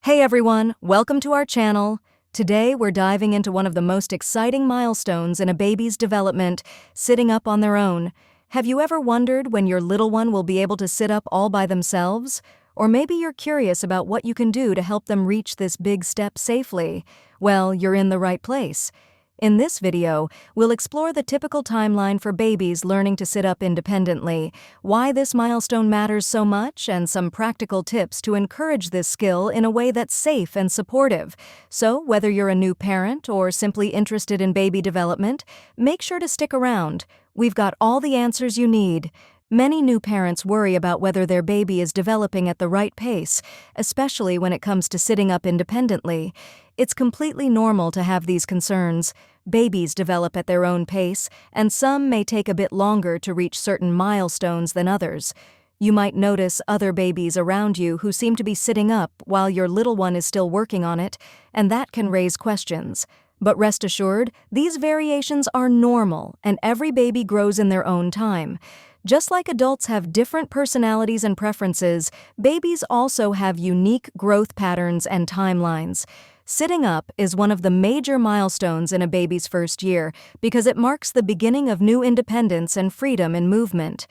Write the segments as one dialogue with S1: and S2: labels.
S1: Hey everyone, welcome to our channel. Today we're diving into one of the most exciting milestones in a baby's development, sitting up on their own. Have you ever wondered when your little one will be able to sit up all by themselves? Or maybe you're curious about what you can do to help them reach this big step safely. Well, you're in the right place. In this video, we'll explore the typical timeline for babies learning to sit up independently, why this milestone matters so much, and some practical tips to encourage this skill in a way that's safe and supportive. So, whether you're a new parent or simply interested in baby development, make sure to stick around. We've got all the answers you need. Many new parents worry about whether their baby is developing at the right pace, especially when it comes to sitting up independently. It's completely normal to have these concerns. Babies develop at their own pace, and some may take a bit longer to reach certain milestones than others. You might notice other babies around you who seem to be sitting up while your little one is still working on it, and that can raise questions. But rest assured, these variations are normal, and every baby grows in their own time. Just like adults have different personalities and preferences, babies also have unique growth patterns and timelines. Sitting up is one of the major milestones in a baby's first year because it marks the beginning of new independence and freedom in movement.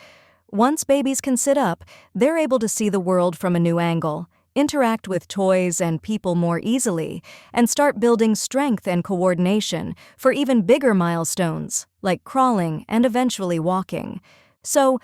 S1: Once babies can sit up, they're able to see the world from a new angle, interact with toys and people more easily, and start building strength and coordination for even bigger milestones, like crawling and eventually walking. So,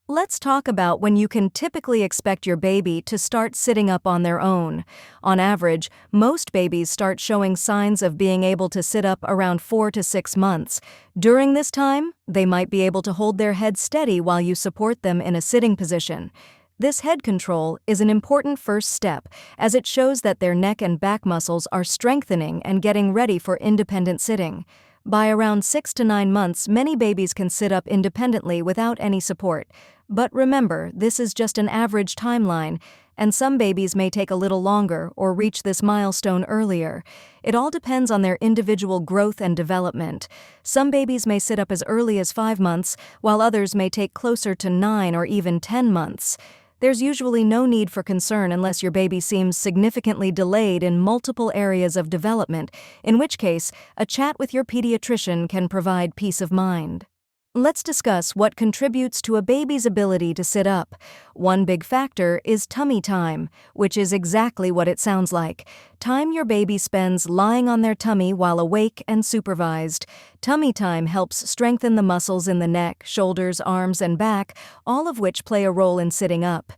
S1: let's talk about when you can typically expect your baby to start sitting up on their own. On average, most babies start showing signs of being able to sit up around 4 to 6 months. During this time, they might be able to hold their head steady while you support them in a sitting position. This head control is an important first step, as it shows that their neck and back muscles are strengthening and getting ready for independent sitting. By around 6 to 9 months, many babies can sit up independently without any support. But remember, this is just an average timeline, and some babies may take a little longer or reach this milestone earlier. It all depends on their individual growth and development. Some babies may sit up as early as 5 months, while others may take closer to 9 or even 10 months. There's usually no need for concern unless your baby seems significantly delayed in multiple areas of development, in which case, a chat with your pediatrician can provide peace of mind. Let's discuss what contributes to a baby's ability to sit up. One big factor is tummy time, which is exactly what it sounds like. Time your baby spends lying on their tummy while awake and supervised. Tummy time helps strengthen the muscles in the neck, shoulders, arms, and back, all of which play a role in sitting up.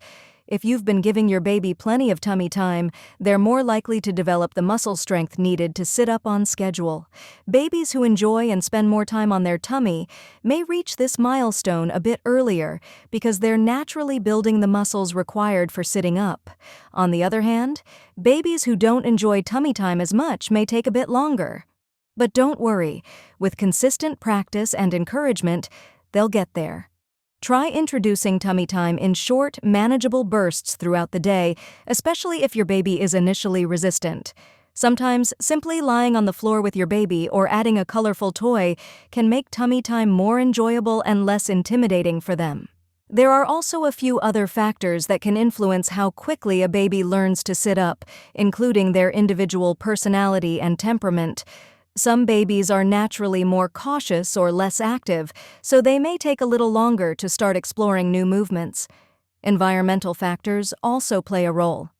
S1: If you've been giving your baby plenty of tummy time, they're more likely to develop the muscle strength needed to sit up on schedule. Babies who enjoy and spend more time on their tummy may reach this milestone a bit earlier because they're naturally building the muscles required for sitting up. On the other hand, babies who don't enjoy tummy time as much may take a bit longer. But don't worry, with consistent practice and encouragement, they'll get there. Try introducing tummy time in short, manageable bursts throughout the day, especially if your baby is initially resistant. Sometimes, simply lying on the floor with your baby or adding a colorful toy can make tummy time more enjoyable and less intimidating for them. There are also a few other factors that can influence how quickly a baby learns to sit up, including their individual personality and temperament. Some babies are naturally more cautious or less active, so they may take a little longer to start exploring new movements. Environmental factors also play a role.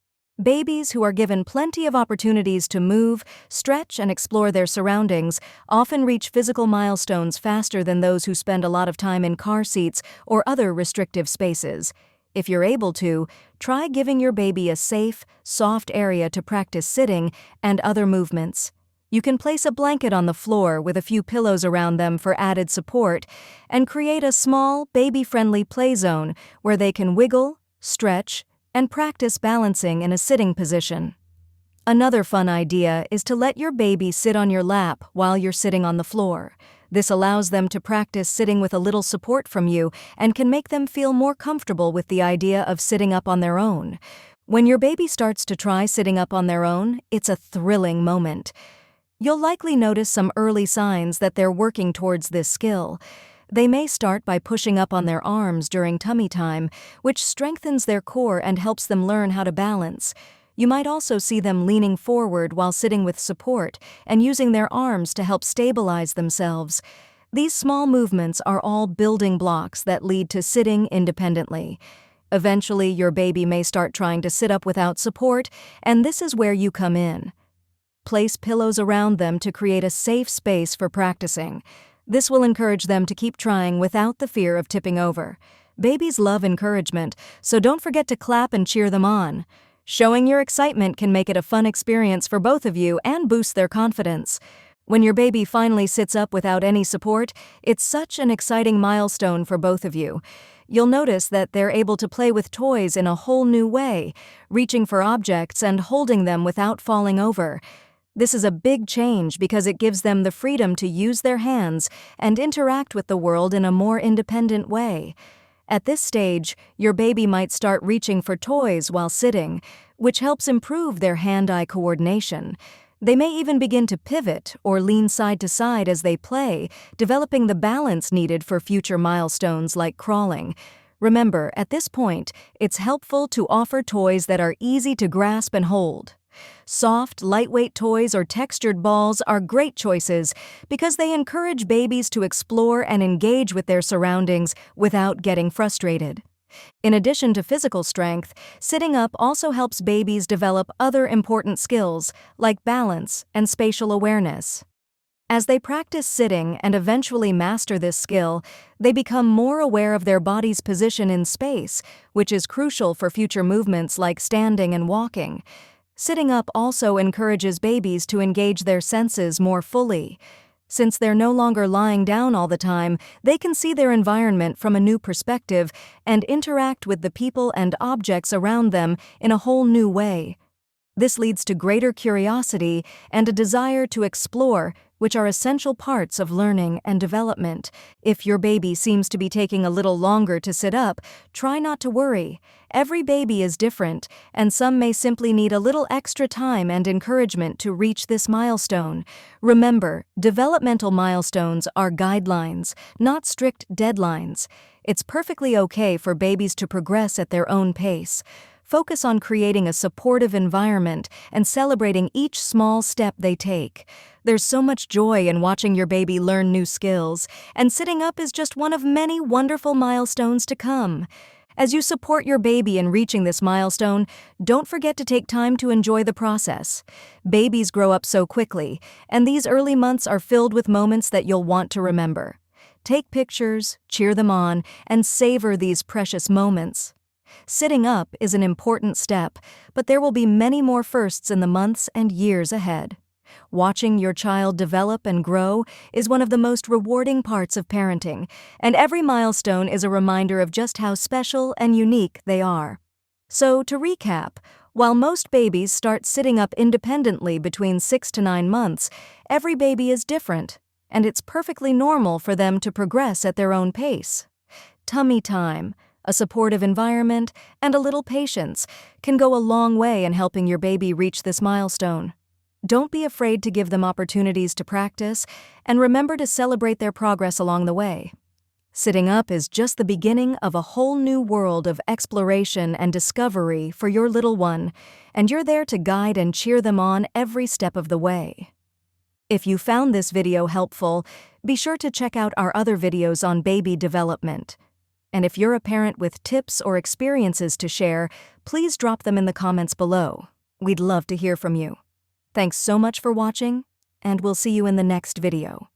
S1: Babies who are given plenty of opportunities to move, stretch, and explore their surroundings often reach physical milestones faster than those who spend a lot of time in car seats or other restrictive spaces. If you're able to, try giving your baby a safe, soft area to practice sitting and other movements. You can place a blanket on the floor with a few pillows around them for added support and create a small, baby-friendly play zone where they can wiggle, stretch, and practice balancing in a sitting position. Another fun idea is to let your baby sit on your lap while you're sitting on the floor. This allows them to practice sitting with a little support from you and can make them feel more comfortable with the idea of sitting up on their own. When your baby starts to try sitting up on their own, it's a thrilling moment. You'll likely notice some early signs that they're working towards this skill. They may start by pushing up on their arms during tummy time, which strengthens their core and helps them learn how to balance. You might also see them leaning forward while sitting with support and using their arms to help stabilize themselves. These small movements are all building blocks that lead to sitting independently. Eventually, your baby may start trying to sit up without support, and this is where you come in. Place pillows around them to create a safe space for practicing. This will encourage them to keep trying without the fear of tipping over. Babies love encouragement, so don't forget to clap and cheer them on. Showing your excitement can make it a fun experience for both of you and boost their confidence. When your baby finally sits up without any support, it's such an exciting milestone for both of you. You'll notice that they're able to play with toys in a whole new way, reaching for objects and holding them without falling over. This is a big change because it gives them the freedom to use their hands and interact with the world in a more independent way. At this stage, your baby might start reaching for toys while sitting, which helps improve their hand-eye coordination. They may even begin to pivot or lean side to side as they play, developing the balance needed for future milestones like crawling. Remember, at this point, it's helpful to offer toys that are easy to grasp and hold. Soft, lightweight toys or textured balls are great choices because they encourage babies to explore and engage with their surroundings without getting frustrated. In addition to physical strength, sitting up also helps babies develop other important skills like balance and spatial awareness. As they practice sitting and eventually master this skill, they become more aware of their body's position in space, which is crucial for future movements like standing and walking. Sitting up also encourages babies to engage their senses more fully. Since they're no longer lying down all the time, they can see their environment from a new perspective and interact with the people and objects around them in a whole new way. This leads to greater curiosity and a desire to explore, which are essential parts of learning and development. If your baby seems to be taking a little longer to sit up, try not to worry. Every baby is different, and some may simply need a little extra time and encouragement to reach this milestone. Remember, developmental milestones are guidelines, not strict deadlines. It's perfectly okay for babies to progress at their own pace. Focus on creating a supportive environment and celebrating each small step they take. There's so much joy in watching your baby learn new skills, and sitting up is just one of many wonderful milestones to come. As you support your baby in reaching this milestone, don't forget to take time to enjoy the process. Babies grow up so quickly, and these early months are filled with moments that you'll want to remember. Take pictures, cheer them on, and savor these precious moments. Sitting up is an important step, but there will be many more firsts in the months and years ahead. Watching your child develop and grow is one of the most rewarding parts of parenting, and every milestone is a reminder of just how special and unique they are. So, to recap, while most babies start sitting up independently between 6 to 9 months, every baby is different, and it's perfectly normal for them to progress at their own pace. Tummy time, a supportive environment, and a little patience can go a long way in helping your baby reach this milestone. Don't be afraid to give them opportunities to practice, and remember to celebrate their progress along the way. Sitting up is just the beginning of a whole new world of exploration and discovery for your little one, and you're there to guide and cheer them on every step of the way. If you found this video helpful, be sure to check out our other videos on baby development. And if you're a parent with tips or experiences to share, please drop them in the comments below. We'd love to hear from you. Thanks so much for watching, and we'll see you in the next video.